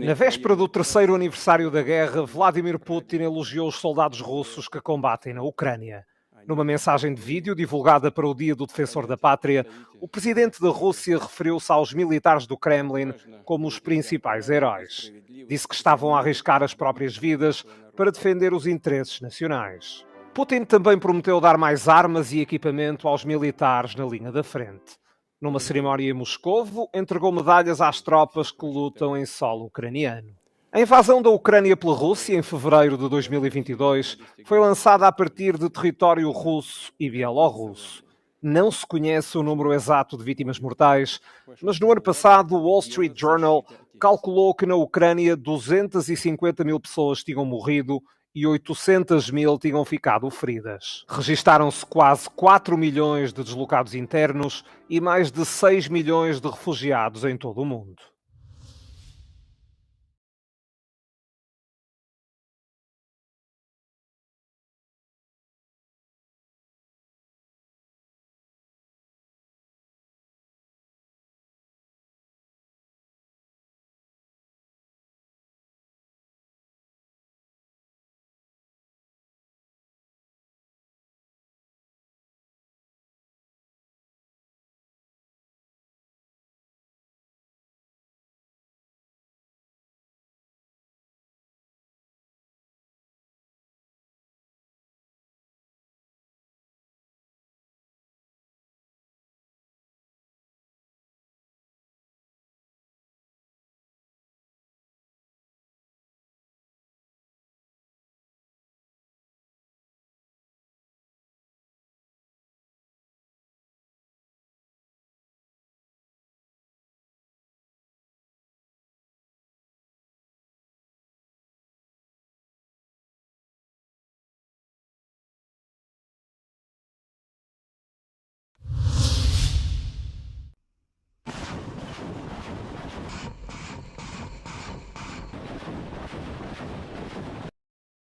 Na véspera do terceiro aniversário da guerra, Vladimir Putin elogiou os soldados russos que combatem na Ucrânia. Numa mensagem de vídeo divulgada para o Dia do Defensor da Pátria, o presidente da Rússia referiu-se aos militares do Kremlin como os principais heróis. Disse que estavam a arriscar as próprias vidas para defender os interesses nacionais. Putin também prometeu dar mais armas e equipamento aos militares na linha da frente. Numa cerimónia em Moscovo, entregou medalhas às tropas que lutam em solo ucraniano. A invasão da Ucrânia pela Rússia, em fevereiro de 2022, foi lançada a partir de território russo e bielorrusso. Não se conhece o número exato de vítimas mortais, mas no ano passado o Wall Street Journal calculou que na Ucrânia 250 mil pessoas tinham morrido e 800 mil tinham ficado feridas. Registaram-se quase 4 milhões de deslocados internos e mais de 6 milhões de refugiados em todo o mundo.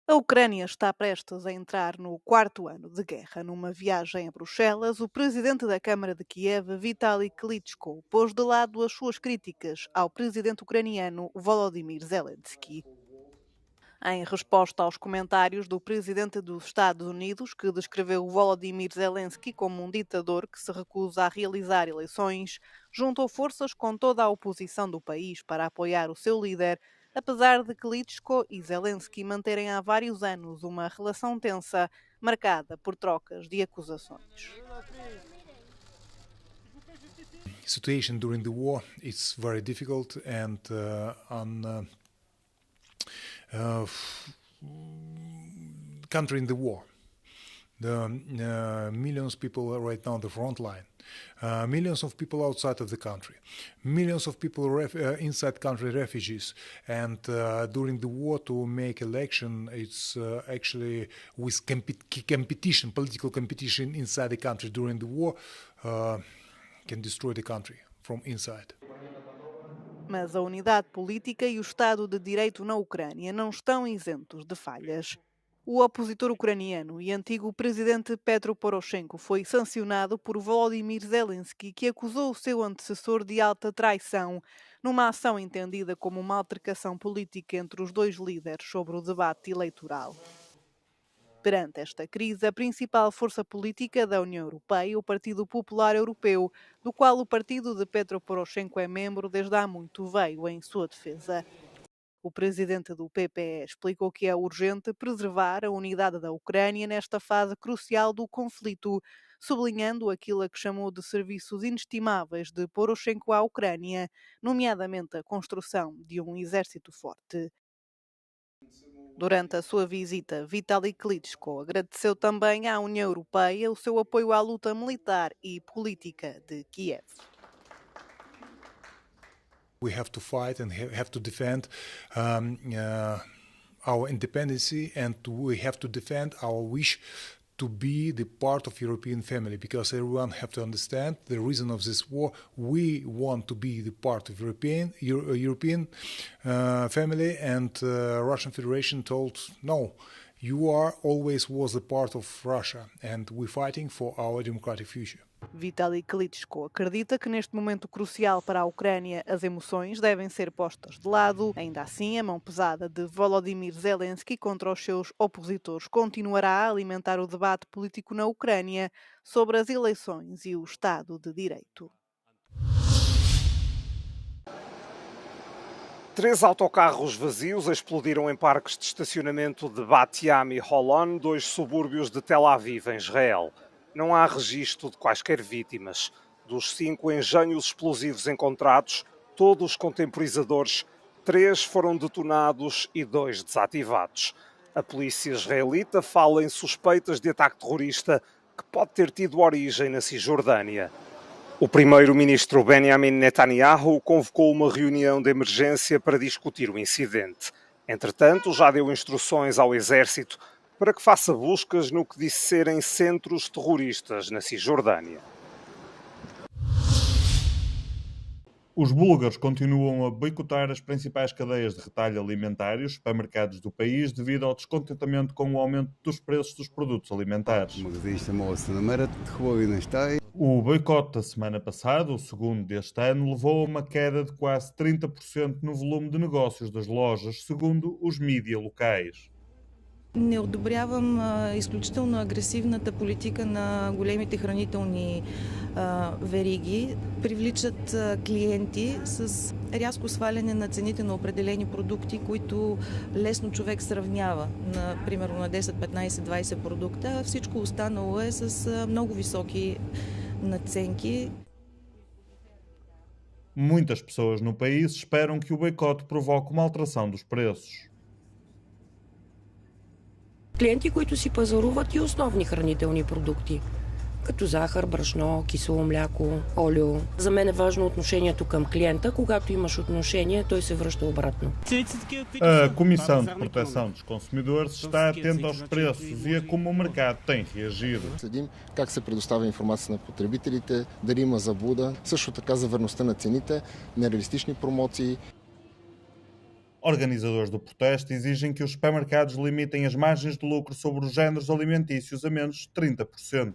A Ucrânia está prestes a entrar no quarto ano de guerra. Numa viagem a Bruxelas, o presidente da Câmara de Kiev, Vitaly Klitschko, pôs de lado as suas críticas ao presidente ucraniano Volodymyr Zelensky. Em resposta aos comentários do presidente dos Estados Unidos, que descreveu Volodymyr Zelensky como um ditador que se recusa a realizar eleições, juntou forças com toda a oposição do país para apoiar o seu líder, apesar de Klitschko e Zelensky manterem há vários anos uma relação tensa, marcada por trocas de acusações. Situation during the war is very difficult and country in the war. The millions of people right now on the front line, millions of people outside of the country, millions of people inside country refugees, and during the war to make election, it's actually with competition, political competition inside the country during the war can destroy the country from inside. Mas a unidade política e o Estado de Direito na Ucrânia não estão isentos de falhas. O opositor ucraniano e antigo presidente Petro Poroshenko foi sancionado por Volodymyr Zelensky, que acusou o seu antecessor de alta traição, numa ação entendida como uma altercação política entre os dois líderes sobre o debate eleitoral. Perante esta crise, a principal força política da União Europeia, o Partido Popular Europeu, do qual o partido de Petro Poroshenko é membro desde há muito, veio em sua defesa. O presidente do PPE explicou que é urgente preservar a unidade da Ucrânia nesta fase crucial do conflito, sublinhando aquilo a que chamou de serviços inestimáveis de Poroshenko à Ucrânia, nomeadamente a construção de um exército forte. Durante a sua visita, Vitaly Klitschko agradeceu também à União Europeia o seu apoio à luta militar e política de Kiev. We have to fight and have to defend our independence, and we have to defend our wish to be the part of European family, because everyone have to understand the reason of this war. We want to be the part of European family, and Russian Federation told no. You are always was a part of Russia, and we're fighting for our democratic future. Vitaly Klitschko acredita que neste momento crucial para a Ucrânia as emoções devem ser postas de lado. Ainda assim, a mão pesada de Volodymyr Zelensky contra os seus opositores continuará a alimentar o debate político na Ucrânia sobre as eleições e o Estado de Direito. 3 autocarros vazios explodiram em parques de estacionamento de Bat Yam e Holon, 2 subúrbios de Tel Aviv, em Israel. Não há registro de quaisquer vítimas. Dos 5 engenhos explosivos encontrados, todos com temporizadores, 3 foram detonados e 2 desativados. A polícia israelita fala em suspeitas de ataque terrorista que pode ter tido origem na Cisjordânia. O primeiro-ministro Benjamin Netanyahu convocou uma reunião de emergência para discutir o incidente. Entretanto, já deu instruções ao exército para que faça buscas no que disse serem centros terroristas na Cisjordânia. Os búlgaros continuam a boicotar as principais cadeias de retalho alimentar e os supermercados do país devido ao descontentamento com o aumento dos preços dos produtos alimentares. O boicote da semana passada, o segundo deste ano, levou a uma queda de quase 30% no volume de negócios das lojas, segundo os mídia locais. Не одобрявам изключително агресивната политика на големите хранителни вериги. Привличат клиенти с рязко сваляне на цените на определени продукти, които лесно човек сравнява. Примерно на 10, 15, 20 продукта. Всичко останало е с много високи надценки. Muitas pessoas no país esperam que o boicote provoque uma alteração dos preços. Клиенти, които си пазаруват и основни хранителни продукти, като захар, брашно, кисело мляко, олио. За мен е важно отношението към клиента. Когато имаш отношение, той се връща обратно. A Comissão de Proteção dos Consumidores está atenta aos preços e a como o mercado tem reagido. Следим как се предоставя информация на потребителите, дали има заблуда, също така за верността на цените, нереалистични промоции. Organizadores do protesto exigem que os supermercados limitem as margens de lucro sobre os géneros alimentícios a menos de 30%.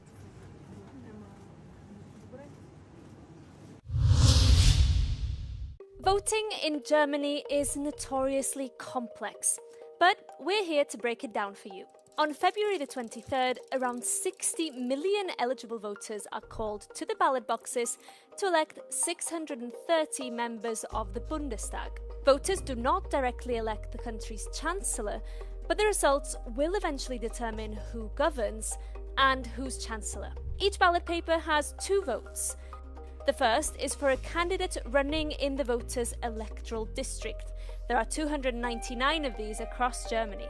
Voting in Germany is notoriously complex, but we're here to break it down for you. On February the 23rd, around 60 million eligible voters are called to the ballot boxes to elect 630 members of the Bundestag. Voters do not directly elect the country's chancellor, but the results will eventually determine who governs and who's chancellor. Each ballot paper has 2 votes. The first is for a candidate running in the voter's electoral district. There are 299 of these across Germany.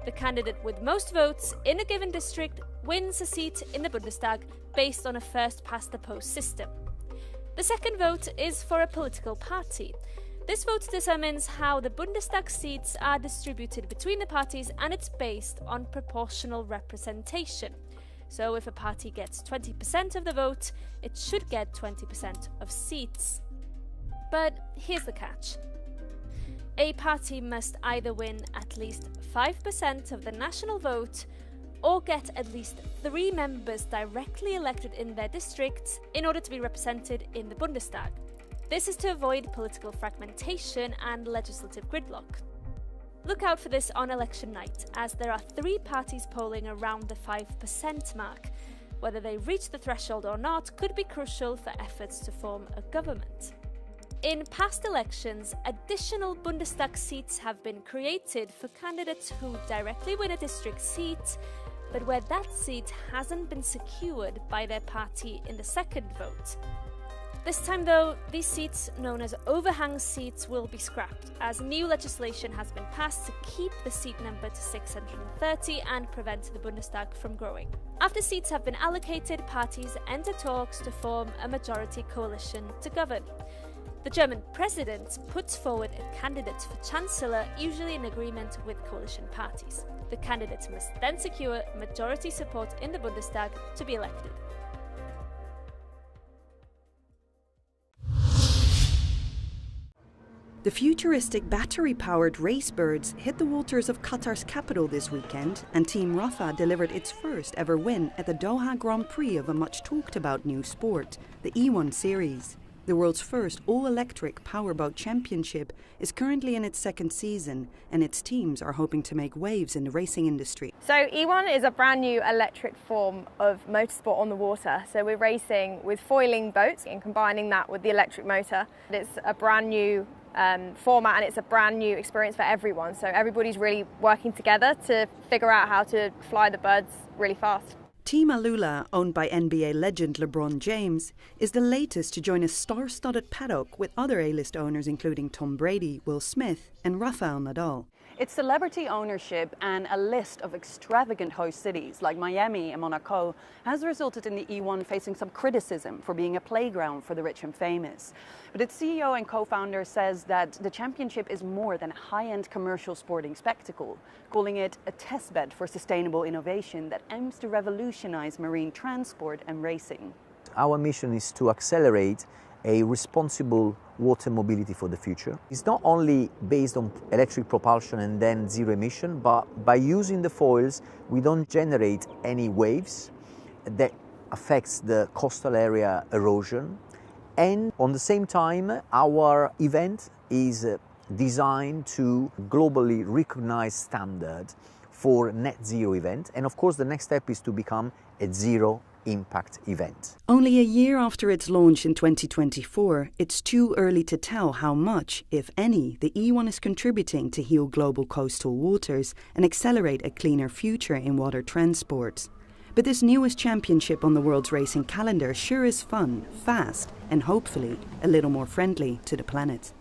The candidate with most votes in a given district wins a seat in the Bundestag based on a first-past-the-post system. The second vote is for a political party. This vote determines how the Bundestag seats are distributed between the parties, and it's based on proportional representation. So if a party gets 20% of the vote, it should get 20% of seats. But here's the catch. A party must either win at least 5% of the national vote or get at least 3 members directly elected in their districts in order to be represented in the Bundestag. This is to avoid political fragmentation and legislative gridlock. Look out for this on election night, as there are 3 parties polling around the 5% mark. Whether they reach the threshold or not could be crucial for efforts to form a government. In past elections, additional Bundestag seats have been created for candidates who directly win a district seat, but where that seat hasn't been secured by their party in the second vote. This time, though, these seats, known as overhang seats, will be scrapped, as new legislation has been passed to keep the seat number to 630 and prevent the Bundestag from growing. After seats have been allocated, parties enter talks to form a majority coalition to govern. The German president puts forward a candidate for chancellor, usually in agreement with coalition parties. The candidate must then secure majority support in the Bundestag to be elected. The futuristic battery-powered Racebirds hit the waters of Qatar's capital this weekend, and Team Rafa delivered its first ever win at the Doha Grand Prix of a much-talked-about new sport, the E1 Series. The world's first all-electric powerboat championship is currently in its second season, and its teams are hoping to make waves in the racing industry. So E1 is a brand new electric form of motorsport on the water. So we're racing with foiling boats and combining that with the electric motor. It's a brand new format, and it's a brand new experience for everyone. So everybody's really working together to figure out how to fly the birds really fast. Team Alula, owned by NBA legend LeBron James, is the latest to join a star-studded paddock with other A-list owners including Tom Brady, Will Smith and Rafael Nadal. Its celebrity ownership and a list of extravagant host cities like Miami and Monaco has resulted in the E1 facing some criticism for being a playground for the rich and famous. But its CEO and co-founder says that the championship is more than a high-end commercial sporting spectacle, calling it a testbed for sustainable innovation that aims to revolutionize marine transport and racing. Our mission is to accelerate a responsible water mobility for the future. It's not only based on electric propulsion and then zero emission, but by using the foils, we don't generate any waves that affects the coastal area erosion. And on the same time, our event is designed to globally recognized standard for net zero event. And of course, the next step is to become a zero impact event. Only a year after its launch in 2024, it's too early to tell how much, if any, the E1 is contributing to heal global coastal waters and accelerate a cleaner future in water transport. But this newest championship on the world's racing calendar sure is fun, fast, and hopefully a little more friendly to the planet.